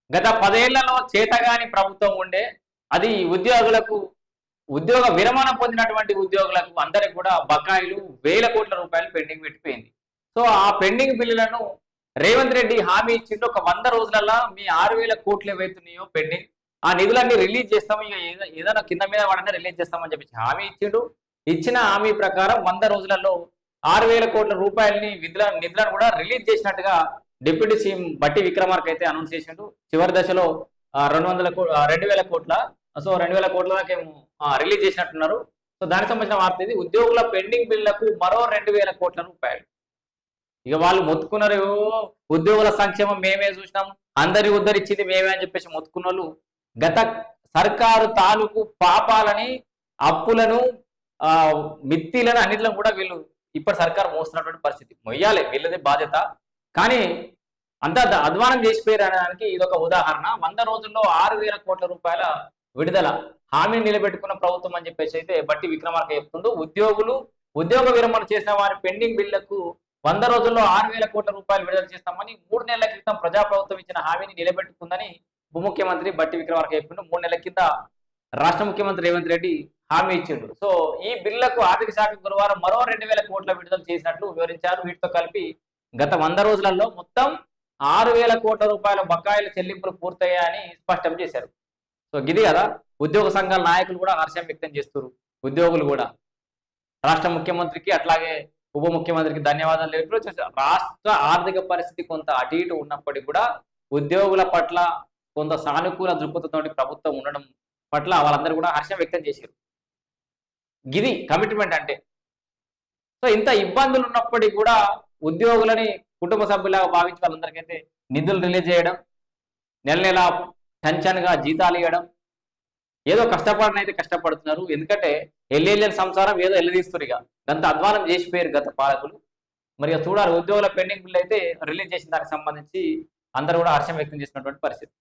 గత 10 ఏళ్లలో చేతగాని ప్రభుత్వం ఉండే. అది ఉద్యోగులకు ఉద్యోగ విరమణ పొందినటువంటి ఉద్యోగులకు అందరికి కూడా బకాయిలు వేల కోట్ల రూపాయలు పెండింగ్ పెట్టిపోయింది. సో, ఆ పెండింగ్ బిల్లులను రేవంత్ రెడ్డి హామీ ఇచ్చిండు. ఒక 100 రోజులల్లా మీ 6,000 కోట్లు ఏవైతున్నాయో పెండింగ్, ఆ నిధులన్నీ రిలీజ్ చేస్తాము. ఇక ఏదైనా కింద మీద పడంగానే రిలీజ్ చేస్తామని చెప్పేసి హామీ ఇచ్చిండు. ఇచ్చిన హామీ ప్రకారం 100 రోజులలో 6,000 కోట్ల రూపాయలని నిధులను కూడా రిలీజ్ చేసినట్టుగా డిప్యూటీ సీఎం బట్టి విక్రమార్క అయితే అనౌన్స్ చేసిండు. చివరి దశలో 2,000 కోట్ల, సో 2,000 కోట్ల దాకా ఏమో రిలీజ్ చేసినట్టున్నారు. సో దానికి సంబంధించిన వార్త ఇది. ఉద్యోగుల పెండింగ్ బిల్లకు మరో 2,000 కోట్ల రూపాయలు. ఇక వాళ్ళు మొత్తుకున్నారు, ఉద్యోగుల సంక్షేమం మేమే చూసినాం, అందరి ఉద్ధరించింది మేమే అని చెప్పేసి మొత్తుకున్న గత సర్కారు తాలూకు పాపాలని, అప్పులను, మిత్తిలను అన్నింటిలో కూడా వీళ్ళు ఇప్పటి సర్కారు మోస్తున్నటువంటి పరిస్థితి. మొయ్యాలి, వీళ్ళదే బాధ్యత. కానీ అంత అధ్వానం చేసిపోయారు అనడానికి ఇదొక ఉదాహరణ. 100 రోజుల్లో 6,000 కోట్ల రూపాయల విడుదల హామీని నిలబెట్టుకున్న ప్రభుత్వం అని చెప్పేసి అయితే బట్టి విక్రమార్క చెప్తుండు. ఉద్యోగ విరమణ చేసిన వారి పెండింగ్ బిల్లకు 100 రోజుల్లో 6,000 కోట్ల రూపాయలు విడుదల చేస్తామని 3 నెలల క్రితం ప్రజాప్రభుత్వం ఇచ్చిన హామీని నిలబెట్టుకుందని ఉప ముఖ్యమంత్రి బట్టి విక్రమార్క చెప్పిండు. 3 నెలల కింద రాష్ట్ర ముఖ్యమంత్రి రేవంత్ రెడ్డి హామీ ఇచ్చిండు. సో ఈ బిల్లకు ఆర్థిక శాఖ గురువారం మరో 2,000 కోట్ల విడుదల చేసినట్లు వివరించారు. వీటితో కలిపి గత 100 రోజులలో మొత్తం 6,000 కోట్ల రూపాయల బకాయిల చెల్లింపులు పూర్తయ్యాయని స్పష్టం చేశారు. సో ఇది కదా, ఉద్యోగ సంఘాల నాయకులు కూడా హర్షం వ్యక్తం చేస్తున్నారు. ఉద్యోగులు కూడా రాష్ట్ర ముఖ్యమంత్రికి అట్లాగే ఉప ముఖ్యమంత్రికి ధన్యవాదాలు తెలుపుతూ, రాష్ట్ర ఆర్థిక పరిస్థితి కొంత అటు ఇటు ఉన్నప్పటికీ కూడా ఉద్యోగుల పట్ల కొంత సానుకూల దృక్పథంతో ప్రభుత్వం ఉండడం పట్ల వాళ్ళందరూ కూడా హర్షం వ్యక్తం చేశారు. గిది కమిట్మెంట్ అంటే. సో ఇంత ఇబ్బందులు ఉన్నప్పటికీ కూడా ఉద్యోగులని కుటుంబ సభ్యులాగా భావించి వాళ్ళందరికైతే నిధులు రిలీజ్ చేయడం, నెల నెల టెన్షన్గా జీతాలు ఇవ్వడం, ఏదో కష్టపడనైతే కష్టపడుతున్నారు. ఎందుకంటే ఎల్లేళ్ళని సంసారం ఏదో ఎల్లదీస్తున్నారు. ఇక అంత అధ్వానం చేసిపోయారు గత పాలకులు. మరి చూడాలి, ఉద్యోగుల పెండింగ్ బిల్ అయితే రిలీజ్ చేసిన దానికి సంబంధించి అందరూ కూడా హర్షం వ్యక్తం చేసినటువంటి పరిస్థితి.